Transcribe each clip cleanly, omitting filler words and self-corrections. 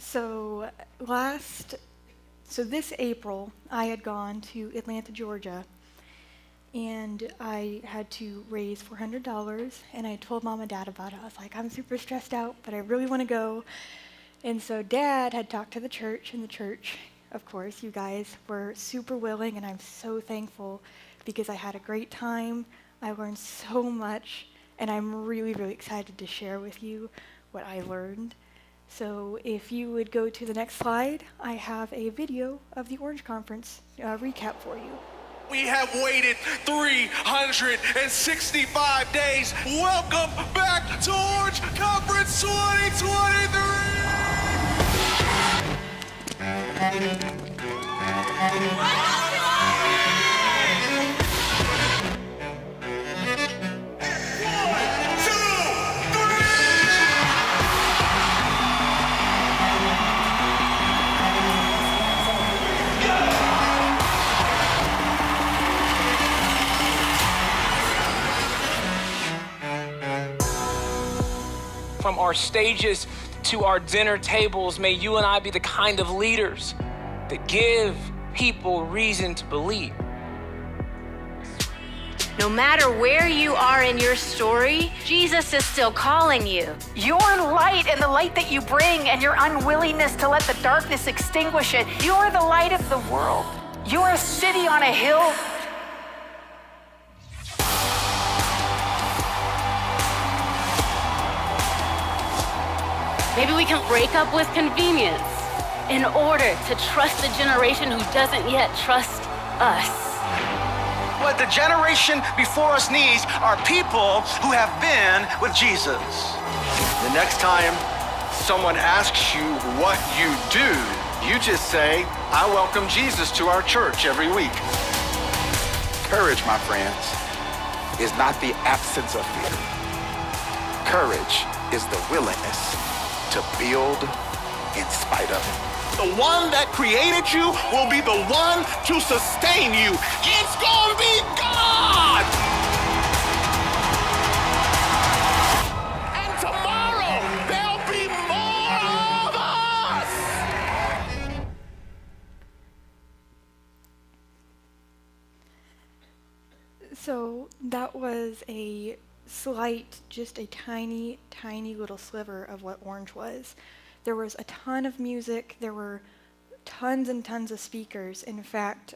So this April, I had gone to Atlanta, Georgia, and I had to raise $400, and I told Mom and Dad about it. I was like, I'm super stressed out, but I really want to go. And so Dad had talked to the church, and the church, of course, you guys were super willing, and I'm so thankful because I had a great time. I learned so much, and I'm really, really excited to share with you what I learned. So if you would go to the next slide, I have a video of the Orange Conference recap for you. We have waited 365 days. Welcome back to Orange Conference 2023! From our stages to our dinner tables, may you and I be the kind of leaders that give people reason to believe. No matter where you are in your story, Jesus is still calling you. Your light and the light that you bring and your unwillingness to let the darkness extinguish it, you're the light of the world. You're a city on a hill. Maybe we can break up with convenience in order to trust the generation who doesn't yet trust us. What the generation before us needs are people who have been with Jesus. The next time someone asks you what you do, you just say, I welcome Jesus to our church every week. Courage, my friends, is not the absence of fear. Courage is the willingness to build in spite of it. The one that created you will be the one to sustain you. It's gonna be God! And tomorrow, there'll be more of us! So that was a slight, just a tiny, tiny little sliver of what Orange was. There was a ton of music. There were tons and tons of speakers. In fact,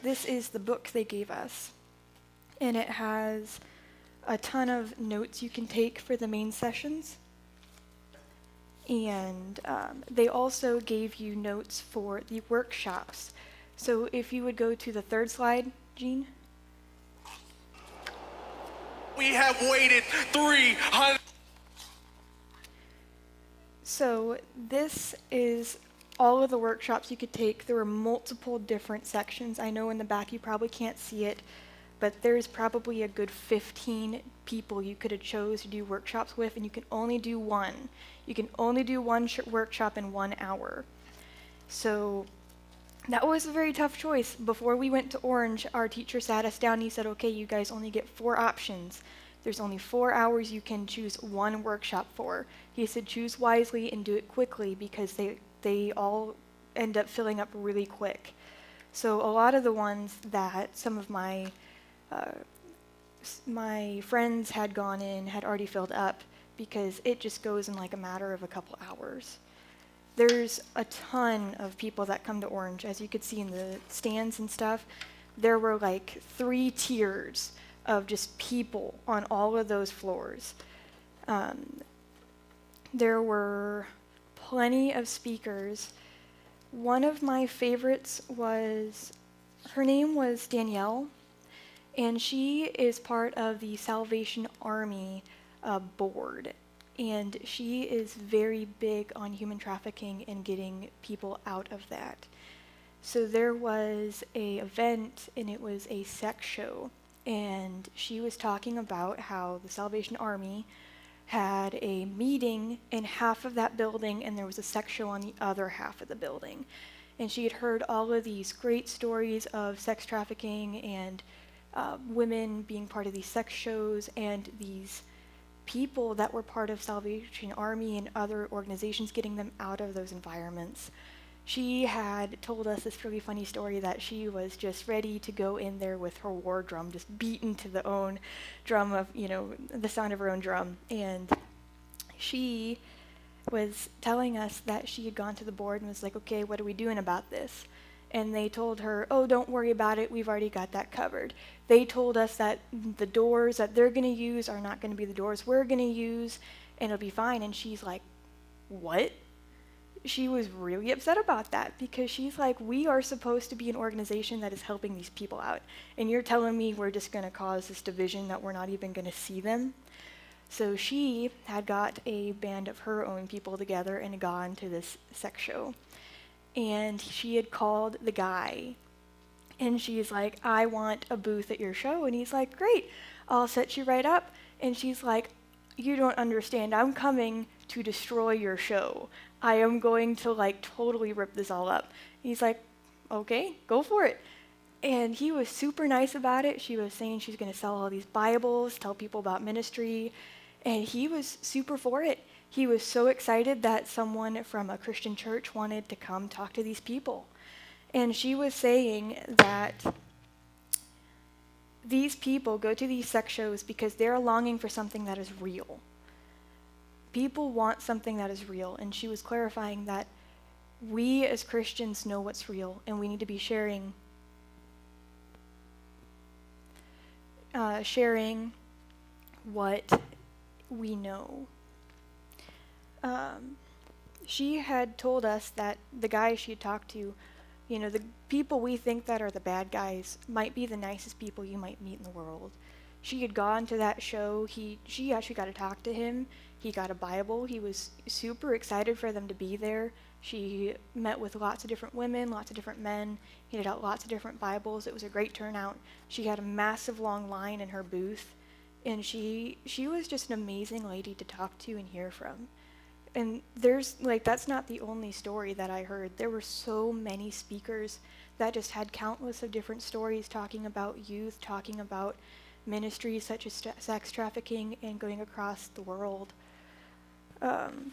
this is the book they gave us, and it has a ton of notes you can take for the main sessions. And they also gave you notes for the workshops. So if you would go to the third slide, Jean. We have waited 300. So this is all of the workshops you could take. There were multiple different sections. I know in the back you probably can't see it, but there's probably a good 15 people you could have chose to do workshops with, and you can only do one. You can only do one workshop in 1 hour. So that was a very tough choice. Before we went to Orange, our teacher sat us down and he said, okay, you guys only get 4 options. There's only 4 hours you can choose one workshop for. He said choose wisely and do it quickly because they all end up filling up really quick. So a lot of the ones that some of my friends had gone in had already filled up because it just goes in like a matter of a couple hours. There's a ton of people that come to Orange. As you could see in the stands and stuff, there were like 3 tiers of just people on all of those floors. There were plenty of speakers. One of my favorites was, her name was Danielle, and she is part of the Salvation Army board. And she is very big on human trafficking and getting people out of that. So there was an event, and it was a sex show. And she was talking about how the Salvation Army had a meeting in half of that building, and there was a sex show on the other half of the building. And she had heard all of these great stories of sex trafficking and women being part of these sex shows, and these people that were part of Salvation Army and other organizations, getting them out of those environments. She had told us this really funny story that she was just ready to go in there with her war drum, just beaten to the own drum of, the sound of her own drum. And she was telling us that she had gone to the board and was like, okay, what are we doing about this? And they told her, oh, don't worry about it, we've already got that covered. They told us that the doors that they're going to use are not going to be the doors we're going to use, and it'll be fine. And she's like, what? She was really upset about that, because she's like, we are supposed to be an organization that is helping these people out, and you're telling me we're just going to cause this division that we're not even going to see them? So she had got a band of her own people together and gone to this sex show. And she had called the guy, and she's like, I want a booth at your show. And he's like, great, I'll set you right up. And she's like, you don't understand, I'm coming to destroy your show. I am going to totally rip this all up. And he's like, okay, go for it. And he was super nice about it. She was saying she's going to sell all these Bibles, tell people about ministry, and he was super for it. He was so excited that someone from a Christian church wanted to come talk to these people. And she was saying that these people go to these sex shows because they're longing for something that is real. People want something that is real. And she was clarifying that we as Christians know what's real, and we need to be sharing what we know. She had told us that the guy she had talked to, the people we think that are the bad guys might be the nicest people you might meet in the world. She had gone to that show. She actually got to talk to him. He got a Bible. He was super excited for them to be there. She met with lots of different women, lots of different men. He handed out lots of different Bibles. It was a great turnout. She had a massive long line in her booth. And she was just an amazing lady to talk to and hear from. And there's, that's not the only story that I heard. There were so many speakers that just had countless of different stories talking about youth, talking about ministries such as sex trafficking and going across the world. And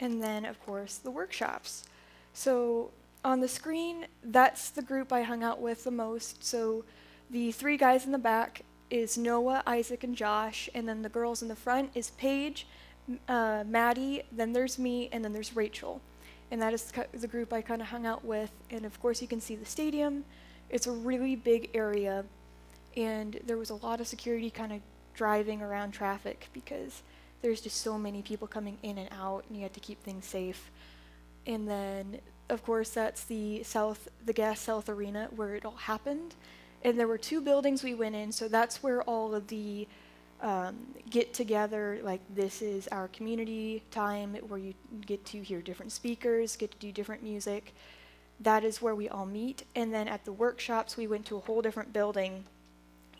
then, of course, the workshops. So on the screen, that's the group I hung out with the most. So the three guys in the back is Noah, Isaac, and Josh, and then the girls in the front is Paige, Maddie, then there's me, and then there's Rachel. And that is the group I kind of hung out with. And of course you can see the stadium. It's a really big area, and there was a lot of security kind of driving around traffic because there's just so many people coming in and out, and you had to keep things safe. And then, of course, that's the Gas South Arena where it all happened. And there were two buildings we went in, so that's where all of the get together, this is our community time where you get to hear different speakers, get to do different music. That is where we all meet. And then at the workshops, we went to a whole different building.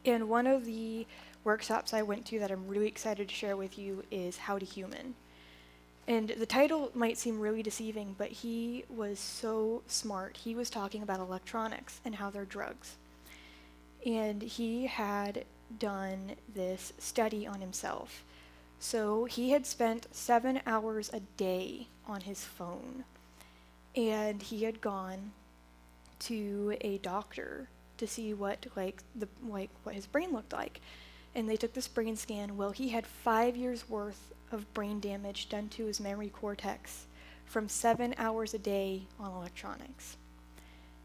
And one of the workshops I went to that I'm really excited to share with you is How to Human. And the title might seem really deceiving, but he was so smart. He was talking about electronics and how they're drugs. And he had done this study on himself. So he had spent 7 hours a day on his phone. And he had gone to a doctor to see what what his brain looked like. And they took this brain scan. Well, he had 5 years worth of brain damage done to his memory cortex from 7 hours a day on electronics.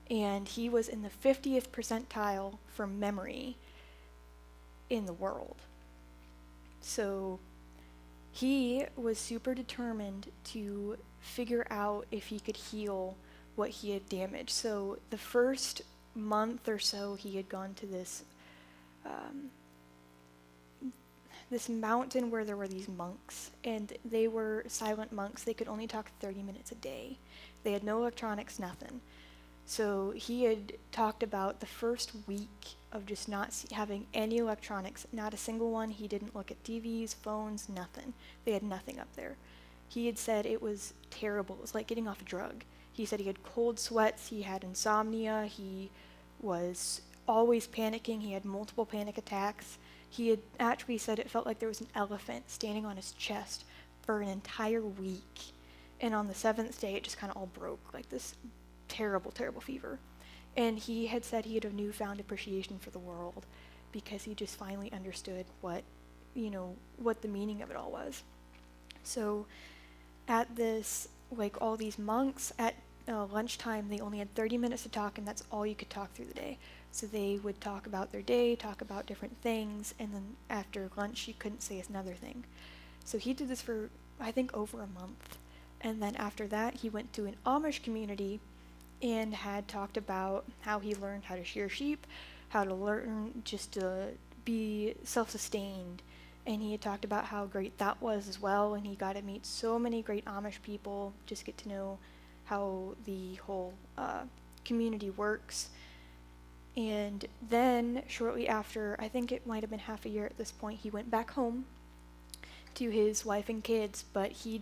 And he was in the 50th percentile for memory in the world. So he was super determined to figure out if he could heal what he had damaged. So the first month or so, he had gone to this mountain where there were these monks, and they were silent monks. They could only talk 30 minutes a day. They had no electronics, nothing. So he had talked about the first week of just not having any electronics, not a single one. He didn't look at TVs, phones, nothing. They had nothing up there. He had said it was terrible. It was like getting off a drug. He said he had cold sweats, he had insomnia, he was always panicking, he had multiple panic attacks. He had actually said it felt like there was an elephant standing on his chest for an entire week. And on the 7th day, it just kind of all broke, like this terrible, terrible fever. And he had said he had a newfound appreciation for the world because he just finally understood what the meaning of it all was. So at this, like all these monks, at lunchtime, they only had 30 minutes to talk, and that's all you could talk through the day. So they would talk about their day, talk about different things, and then after lunch, you couldn't say another thing. So he did this for, I think, over a month. And then after that, he went to an Amish community and had talked about how he learned how to shear sheep, how to learn just to be self-sustained. And he had talked about how great that was as well, and he got to meet so many great Amish people, just get to know how the whole community works. And then shortly after, I think it might have been half a year at this point, he went back home to his wife and kids, but he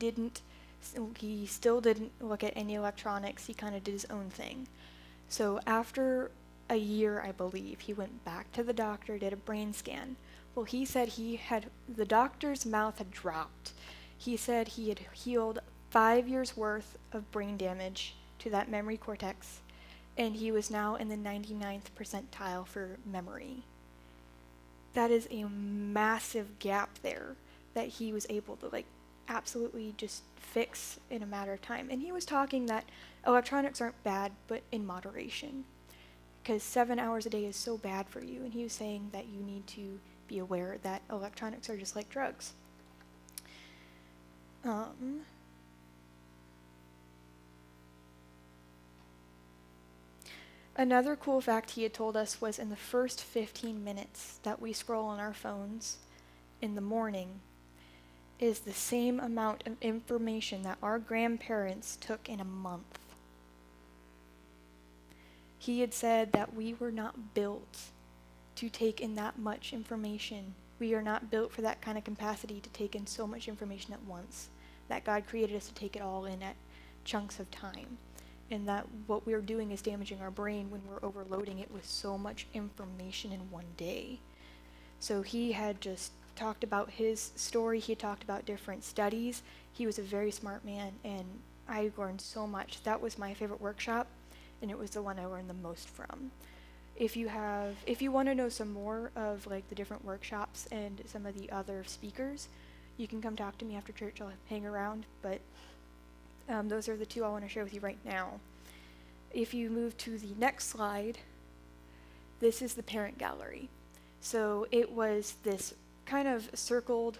still didn't look at any electronics. He kind of did his own thing. So after a year, I believe, he went back to the doctor, did a brain scan. Well, he said the doctor's mouth had dropped. He said he had healed 5 years worth of brain damage to that memory cortex, and he was now in the 99th percentile for memory. That is a massive gap there that he was able to absolutely just fix in a matter of time. And he was talking that electronics aren't bad, but in moderation, because 7 hours a day is so bad for you. And he was saying that you need to be aware that electronics are just like drugs. Another cool fact he had told us was in the first 15 minutes that we scroll on our phones in the morning is the same amount of information that our grandparents took in a month. He had said that we were not built to take in that much information. We are not built for that kind of capacity to take in so much information at once, that God created us to take it all in at chunks of time, and that what we're doing is damaging our brain when we're overloading it with so much information in one day. So he had just talked about his story. He talked about different studies. He was a very smart man, and I learned so much. That was my favorite workshop, and it was the one I learned the most from. If you want to know some more of the different workshops and some of the other speakers, you can come talk to me after church. I'll hang around, but those are the two I want to share with you right now. If you move to the next slide, this is the parent gallery. So it was this kind of circled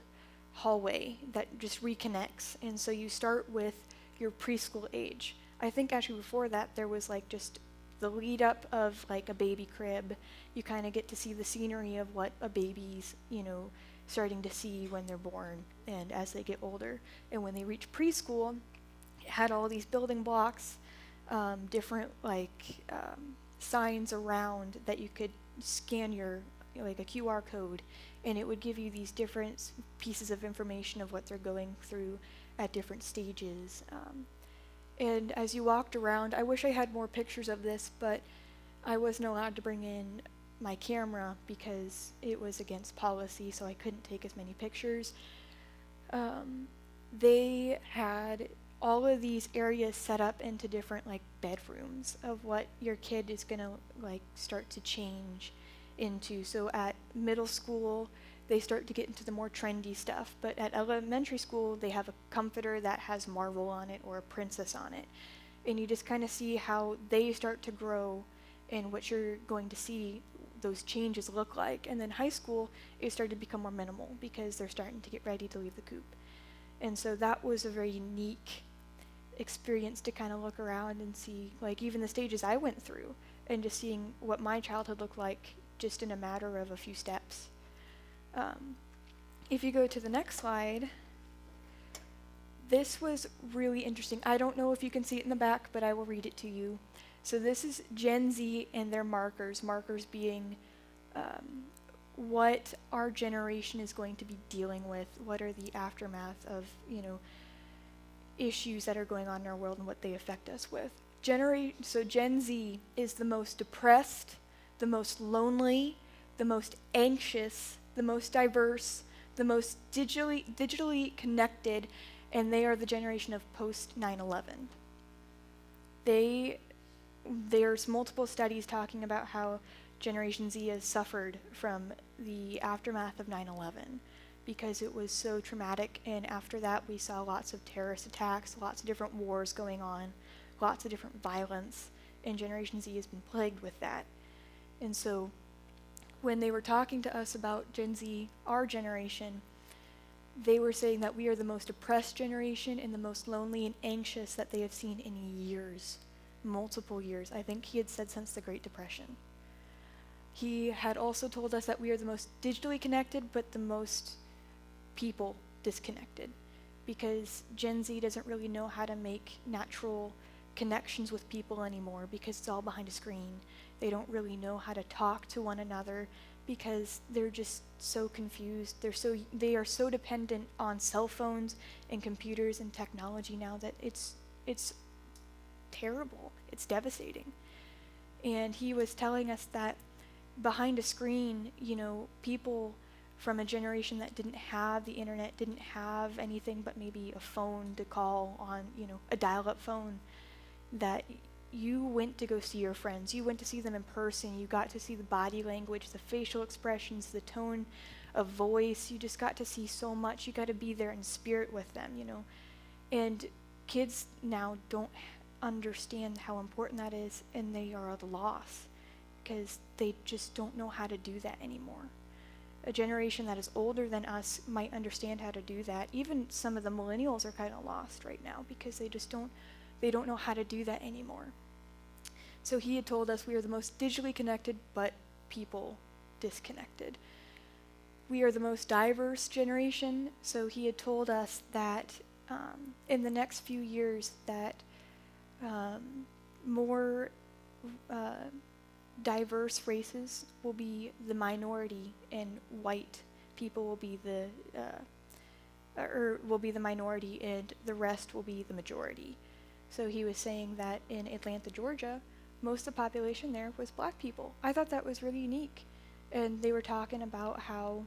hallway that just reconnects, and so you start with your preschool age. I think actually before that there was just the lead up of a baby crib. You kind of get to see the scenery of what a baby's starting to see when they're born and as they get older. And when they reach preschool, it had all these building blocks, different signs around that you could scan your a QR code, and it would give you these different pieces of information of what they're going through at different stages. And as you walked around, I wish I had more pictures of this, but I wasn't allowed to bring in my camera because it was against policy, so I couldn't take as many pictures. They had all of these areas set up into different bedrooms of what your kid is gonna start to change into. So at middle school, they start to get into the more trendy stuff, but at elementary school, they have a comforter that has Marvel on it or a princess on it. And you just kind of see how they start to grow and what you're going to see those changes look like. And then high school, it started to become more minimal because they're starting to get ready to leave the coop. And so that was a very unique experience to kind of look around and see even the stages I went through and just seeing what my childhood looked like just in a matter of a few steps. If you go to the next slide, this was really interesting. I don't know if you can see it in the back, but I will read it to you. So this is Gen Z and their markers being what our generation is going to be dealing with, what are the aftermath of, issues that are going on in our world and what they affect us with. So Gen Z is the most depressed, the most lonely, the most anxious the most diverse, the most digitally connected, and they are the generation of post 9/11. There's multiple studies talking about how Generation Z has suffered from the aftermath of 9/11 because it was so traumatic, and after that we saw lots of terrorist attacks, lots of different wars going on, lots of different violence, and Generation Z has been plagued with that. And so when they were talking to us about Gen Z, our generation, they were saying that we are the most oppressed generation and the most lonely and anxious that they have seen in years, multiple years. I think he had said since the Great Depression. He had also told us that we are the most digitally connected, but the most people disconnected, because Gen Z doesn't really know how to make natural connections with people anymore because it's all behind a screen. They don't really know how to talk to one another because they're just so confused. They are so dependent on cell phones and computers and technology now that it's terrible. It's devastating. And he was telling us that behind a screen, people from a generation that didn't have the internet, didn't have anything but maybe a phone to call on, a dial-up phone, that you went to go see your friends, you went to see them in person, you got to see the body language, the facial expressions, the tone of voice, you just got to see so much, you got to be there in spirit with them, And kids now don't understand how important that is, and they are at a loss because they just don't know how to do that anymore. A generation that is older than us might understand how to do that. Even some of the millennials are kind of lost right now because they don't know how to do that anymore. So he had told us we are the most digitally connected, but people disconnected. We are the most diverse generation, so he had told us that in the next few years that more diverse races will be the minority, and white people will be the minority, and the rest will be the majority. So he was saying that in Atlanta, Georgia, most of the population there was black people. I thought that was really unique. And they were talking about how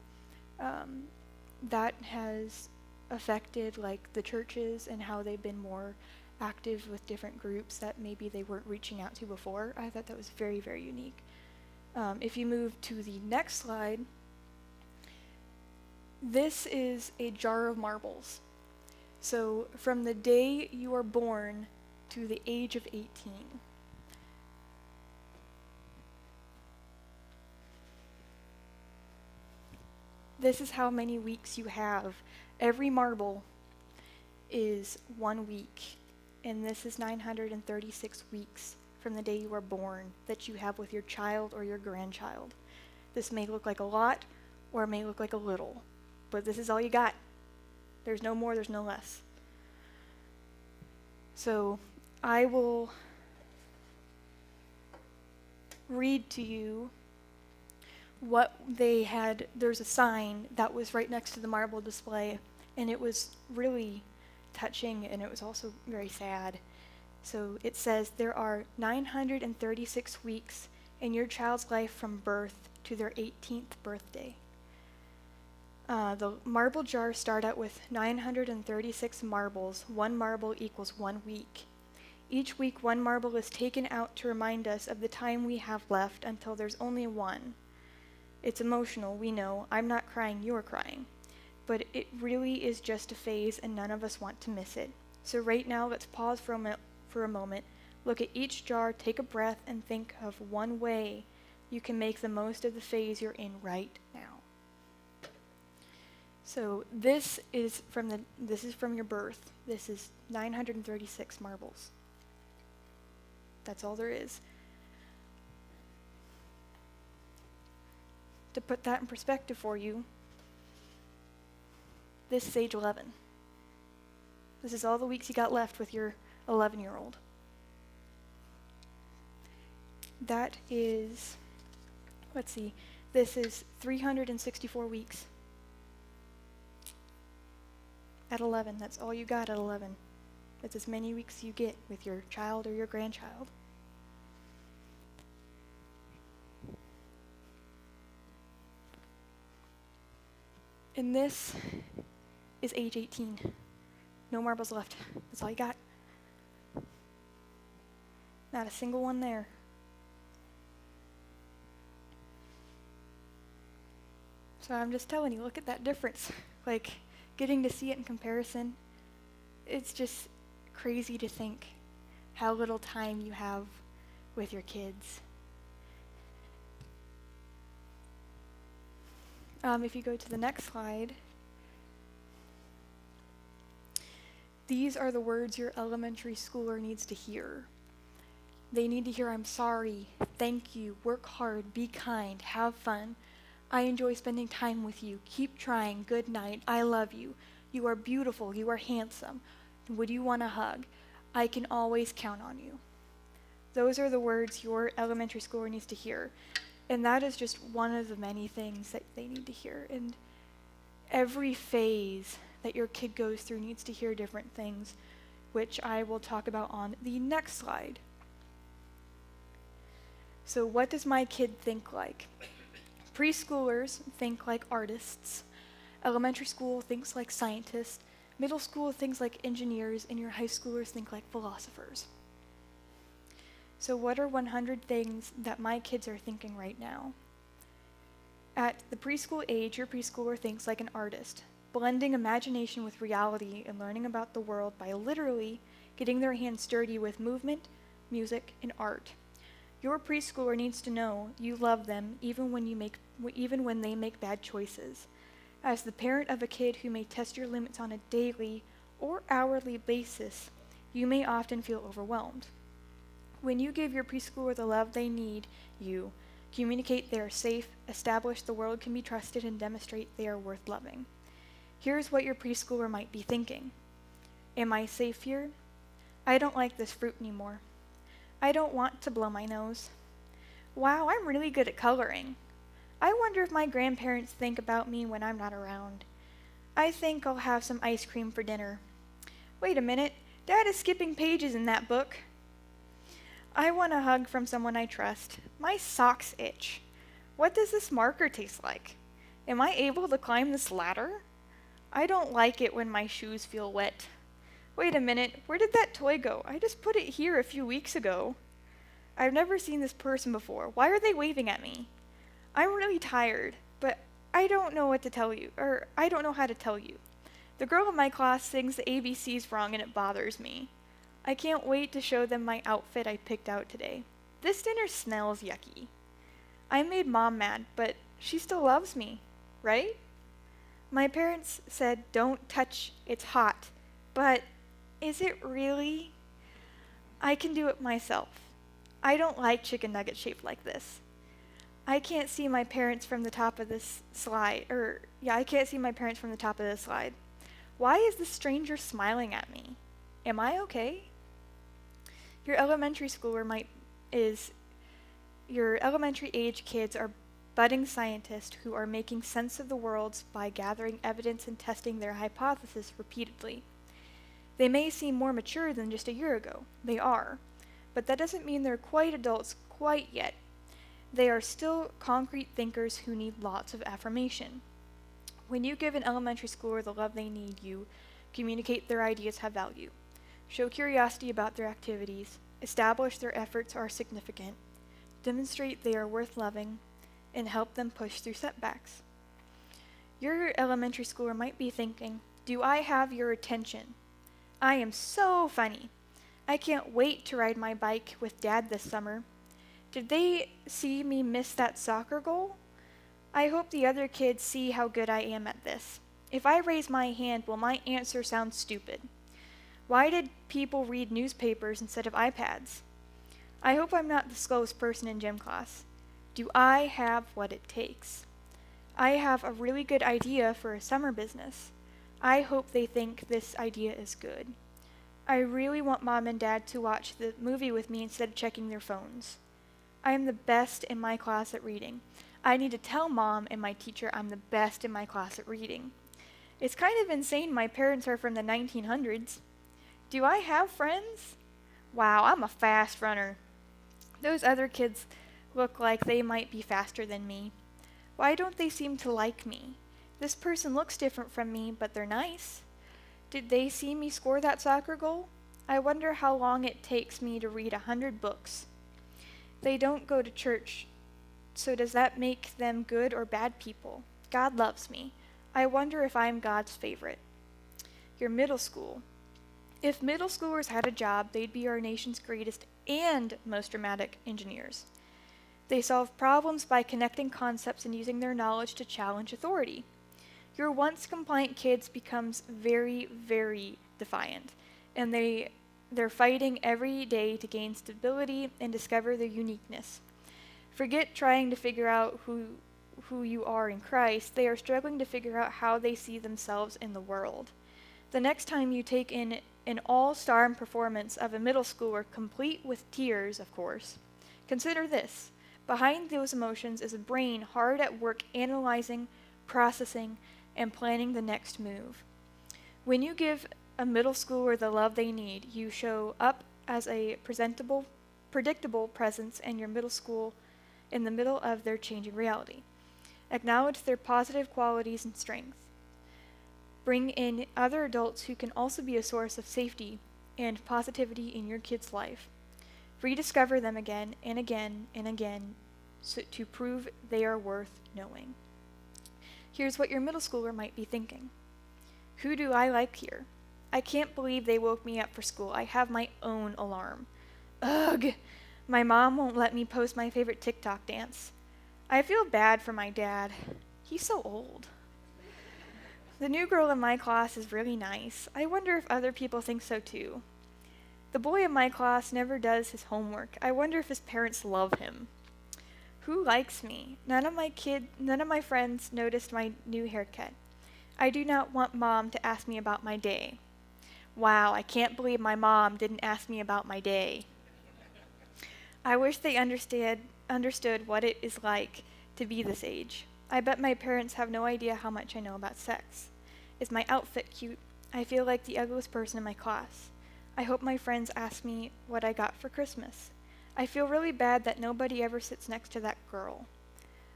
that has affected like the churches and how they've been more active with different groups that maybe they weren't reaching out to before. I thought that was very, very unique. If you move to the next slide, this is a jar of marbles. So from the day you are born to the age of 18. This is how many weeks you have. Every marble is 1 week, and this is 936 weeks from the day you are born that you have with your child or your grandchild. This may look like a lot, or it may look like a little, but this is all you got. There's no more, there's no less. So I will read to you what they had. There's a sign that was right next to the marble display, and it was really touching, and it was also very sad. So it says, there are 936 weeks in your child's life from birth to their 18th birthday. The marble jars start out with 936 marbles. 1 marble equals 1 week. Each week, 1 marble is taken out to remind us of the time we have left until there's only 1. It's emotional, we know. I'm not crying, you're crying. But it really is just a phase, and none of us want to miss it. So right now, let's pause for a moment. Look at each jar, take a breath, and think of one way you can make the most of the phase you're in right now. So this is from your birth. This is 936 marbles. That's all there is. To put that in perspective for you, this is age 11. This is all the weeks you got left with your 11-year-old. That is, let's see, this is 364 weeks. At 11, that's all you got at 11. That's as many weeks you get with your child or your grandchild. And this is age 18. No marbles left. That's all you got. Not a single one there. So I'm just telling you, look at that difference. Like, getting to see it in comparison, it's just crazy to think how little time you have with your kids. If you go to the next slide, these are the words your elementary schooler needs to hear. They need to hear, I'm sorry, thank you, work hard, be kind, have fun. I enjoy spending time with you. Keep trying. Good night. I love you. You are beautiful. You are handsome. Would you want a hug? I can always count on you. Those are the words your elementary schooler needs to hear. And that is just one of the many things that they need to hear. And every phase that your kid goes through needs to hear different things, which I will talk about on the next slide. So what does my kid think like? Preschoolers think like artists. Elementary school thinks like scientists. Middle school thinks like engineers. And your high schoolers think like philosophers. So what are 100 things that my kids are thinking right now? At the preschool age, your preschooler thinks like an artist, blending imagination with reality and learning about the world by literally getting their hands dirty with movement, music, and art. Your preschooler needs to know you love them even when they make bad choices. As the parent of a kid who may test your limits on a daily or hourly basis, you may often feel overwhelmed. When you give your preschooler the love they need, you communicate they are safe, establish the world can be trusted, and demonstrate they are worth loving. Here's what your preschooler might be thinking. Am I safe here? I don't like this fruit anymore. I don't want to blow my nose. Wow, I'm really good at coloring. I wonder if my grandparents think about me when I'm not around. I think I'll have some ice cream for dinner. Wait a minute, Dad is skipping pages in that book. I want a hug from someone I trust. My socks itch. What does this marker taste like? Am I able to climb this ladder? I don't like it when my shoes feel wet. Wait a minute, where did that toy go? I just put it here a few weeks ago. I've never seen this person before. Why are they waving at me? I'm really tired, but I don't know what to tell you, or I don't know how to tell you. The girl in my class sings the ABCs wrong and it bothers me. I can't wait to show them my outfit I picked out today. This dinner smells yucky. I made Mom mad, but she still loves me, right? My parents said, don't touch, it's hot, but is it really? I can do it myself. I don't like chicken nuggets shaped like this. I can't see my parents from the top of this slide. I can't see my parents from the top of this slide. Why is this stranger smiling at me? Am I okay? Your elementary age kids are budding scientists who are making sense of the world by gathering evidence and testing their hypothesis repeatedly. They may seem more mature than just a year ago. They are. But that doesn't mean they're quite adults quite yet. They are still concrete thinkers who need lots of affirmation. When you give an elementary schooler the love they need, you communicate their ideas have value, show curiosity about their activities, establish their efforts are significant, demonstrate they are worth loving, and help them push through setbacks. Your elementary schooler might be thinking, do I have your attention? I am so funny. I can't wait to ride my bike with Dad this summer. Did they see me miss that soccer goal? I hope the other kids see how good I am at this. If I raise my hand, will my answer sound stupid? Why did people read newspapers instead of iPads? I hope I'm not the slowest person in gym class. Do I have what it takes? I have a really good idea for a summer business. I hope they think this idea is good. I really want Mom and Dad to watch the movie with me instead of checking their phones. I am the best in my class at reading. I need to tell Mom and my teacher I'm the best in my class at reading. It's kind of insane my parents are from the 1900s. Do I have friends? Wow, I'm a fast runner. Those other kids look like they might be faster than me. Why don't they seem to like me? This person looks different from me, but they're nice. Did they see me score that soccer goal? I wonder how long it takes me to read 100 books. They don't go to church, so does that make them good or bad people? God loves me. I wonder if I'm God's favorite. Your middle school. If middle schoolers had a job, they'd be our nation's greatest and most dramatic engineers. They solve problems by connecting concepts and using their knowledge to challenge authority. Your once compliant kids becomes very, very defiant, and they're fighting every day to gain stability and discover their uniqueness. Forget trying to figure out who you are in Christ. They are struggling to figure out how they see themselves in the world. The next time you take in an all-star performance of a middle schooler, complete with tears, of course, consider this. Behind those emotions is a brain hard at work analyzing, processing, and planning the next move. When you give a middle schooler the love they need, you show up as a predictable presence in your middle school in the middle of their changing reality. Acknowledge their positive qualities and strengths. Bring in other adults who can also be a source of safety and positivity in your kid's life. Rediscover them again and again and again to prove they are worth knowing. Here's what your middle schooler might be thinking. Who do I like here? I can't believe they woke me up for school. I have my own alarm. Ugh! My mom won't let me post my favorite TikTok dance. I feel bad for my dad. He's so old. The new girl in my class is really nice. I wonder if other people think so too. The boy in my class never does his homework. I wonder if his parents love him. Who likes me? None of my friends noticed my new haircut. I do not want Mom to ask me about my day. Wow, I can't believe my mom didn't ask me about my day. I wish they understood what it is like to be this age. I bet my parents have no idea how much I know about sex. Is my outfit cute? I feel like the ugliest person in my class. I hope my friends ask me what I got for Christmas. I feel really bad that nobody ever sits next to that girl.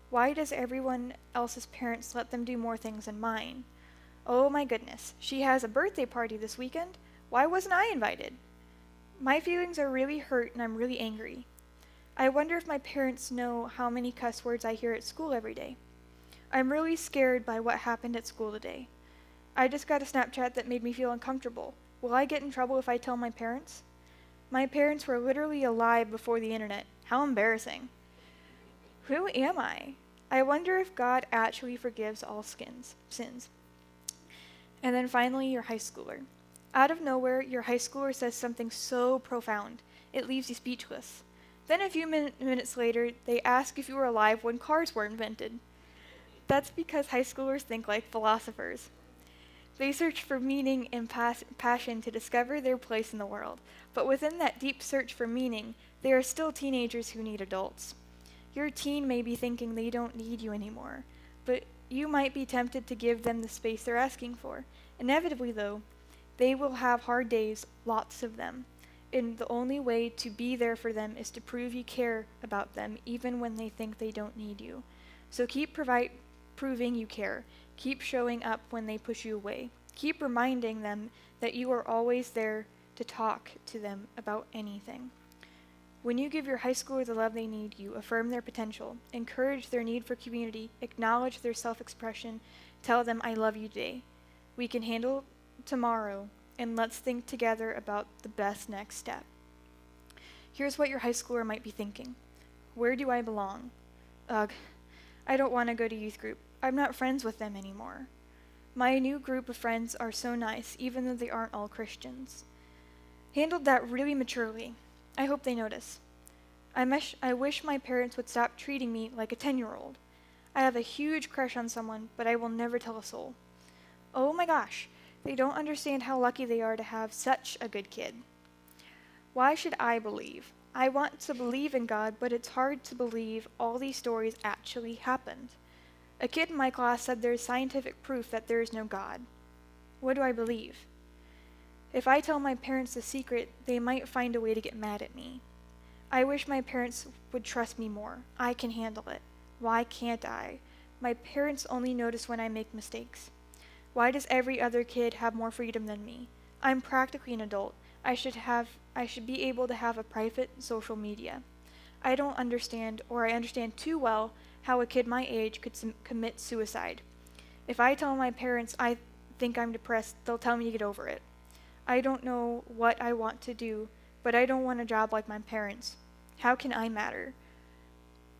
Why does everyone else's parents let them do more things than mine? Oh my goodness, she has a birthday party this weekend. Why wasn't I invited? My feelings are really hurt and I'm really angry. I wonder if my parents know how many cuss words I hear at school every day. I'm really scared by what happened at school today. I just got a Snapchat that made me feel uncomfortable. Will I get in trouble if I tell my parents? My parents were literally alive before the internet. How embarrassing. Who am I? I wonder if God actually forgives all sins. And then finally, your high schooler. Out of nowhere, your high schooler says something so profound, it leaves you speechless. Then a few minutes later, they ask if you were alive when cars were invented. That's because high schoolers think like philosophers. They search for meaning and passion to discover their place in the world. But within that deep search for meaning, they are still teenagers who need adults. Your teen may be thinking they don't need you anymore, but you might be tempted to give them the space they're asking for. Inevitably, though, they will have hard days, lots of them. And the only way to be there for them is to prove you care about them, even when they think they don't need you. So keep proving you care. Keep showing up when they push you away. Keep reminding them that you are always there to talk to them about anything. When you give your high schooler the love they need, you affirm their potential, encourage their need for community, acknowledge their self-expression, tell them, I love you today. We can handle tomorrow, and let's think together about the best next step. Here's what your high schooler might be thinking. Where do I belong? Ugh, I don't want to go to youth group. I'm not friends with them anymore. My new group of friends are so nice, even though they aren't all Christians. Handled that really maturely. I hope they notice. I wish my parents would stop treating me like a 10-year-old. I have a huge crush on someone, but I will never tell a soul. Oh my gosh, they don't understand how lucky they are to have such a good kid. Why should I believe? I want to believe in God, but it's hard to believe all these stories actually happened. A kid in my class said there is scientific proof that there is no God. What do I believe? If I tell my parents the secret, they might find a way to get mad at me. I wish my parents would trust me more. I can handle it. Why can't I? My parents only notice when I make mistakes. Why does every other kid have more freedom than me? I'm practically an adult. I should be able to have a private social media. I don't understand, or I understand too well, how a kid my age could commit suicide. If I tell my parents I think I'm depressed, they'll tell me to get over it. I don't know what I want to do, but I don't want a job like my parents. How can I matter?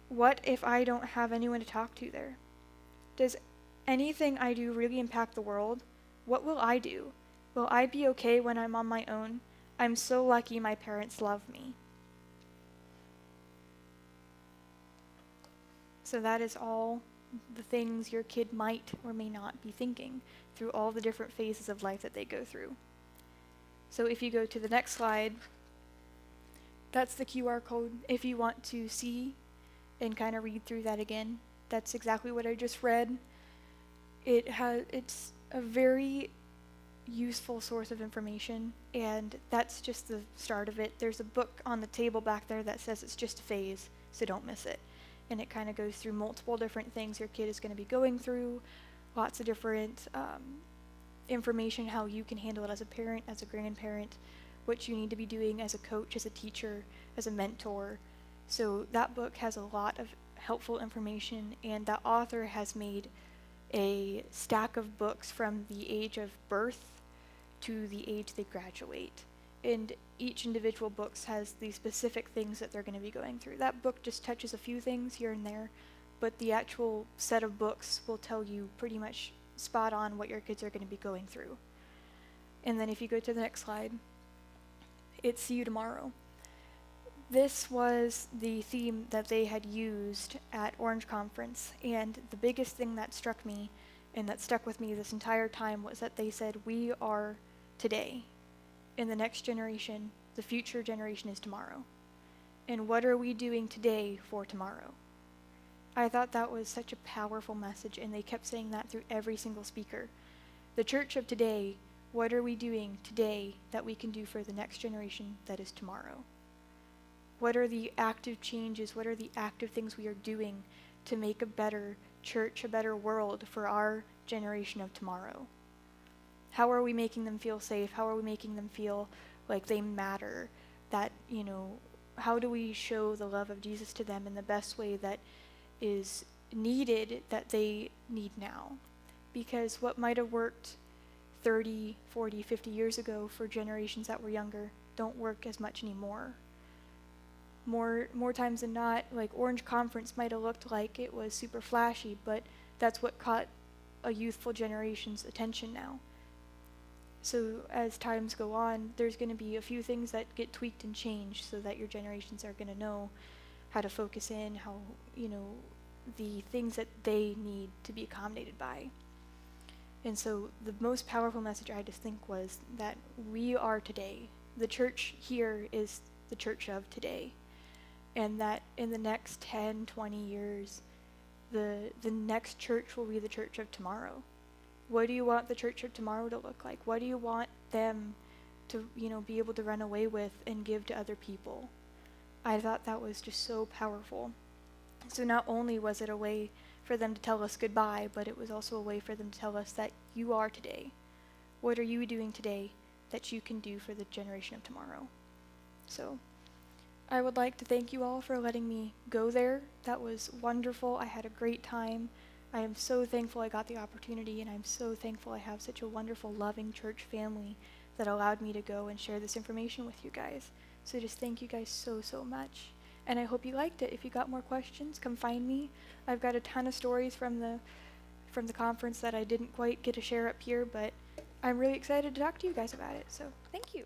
What if I don't have anyone to talk to there? Does anything I do really impact the world? What will I do? Will I be okay when I'm on my own? I'm so lucky my parents love me. So that is all the things your kid might or may not be thinking through all the different phases of life that they go through. So if you go to the next slide, that's the QR code. If you want to see and kind of read through that again, that's exactly what I just read. It's a very useful source of information, and that's just the start of it. There's a book on the table back there that says it's just a phase, so don't miss it. And it kind of goes through multiple different things your kid is going to be going through, lots of different information, how you can handle it as a parent, as a grandparent, what you need to be doing as a coach, as a teacher, as a mentor. So that book has a lot of helpful information, and that author has made a stack of books from the age of birth to the age they graduate. And each individual book has the specific things that they're going to be going through. That book just touches a few things here and there, but the actual set of books will tell you pretty much spot on what your kids are going to be going through. And then if you go to the next slide, it's See You Tomorrow. This was the theme that they had used at Orange Conference, and the biggest thing that struck me and that stuck with me this entire time was that they said, we are today. In the next generation, the future generation is tomorrow. And what are we doing today for tomorrow? I thought that was such a powerful message, and they kept saying that through every single speaker. The church of today, what are we doing today that we can do for the next generation that is tomorrow? What are the active changes? What are the active things we are doing to make a better church, a better world for our generation of tomorrow? How are we making them feel safe? How are we making them feel like they matter? That, how do we show the love of Jesus to them in the best way that is needed, that they need now? Because what might have worked 30, 40, 50 years ago for generations that were younger don't work as much anymore. More times than not, like Orange Conference might have looked like it was super flashy, but that's what caught a youthful generation's attention now. So as times go on, there's going to be a few things that get tweaked and changed so that your generations are going to know how to focus in, how, the things that they need to be accommodated by. And so the most powerful message I just think was that we are today. The church here is the church of today. And that in the next 10, 20 years, the next church will be the church of tomorrow. What do you want the church of tomorrow to look like? What do you want them to, be able to run away with and give to other people? I thought that was just so powerful. So not only was it a way for them to tell us goodbye, but it was also a way for them to tell us that you are today. What are you doing today that you can do for the generation of tomorrow? So I would like to thank you all for letting me go there. That was wonderful. I had a great time. I am so thankful I got the opportunity, and I'm so thankful I have such a wonderful, loving church family that allowed me to go and share this information with you guys. So just thank you guys so, so much. And I hope you liked it. If you got more questions, come find me. I've got a ton of stories from the conference that I didn't quite get to share up here, but I'm really excited to talk to you guys about it. So thank you.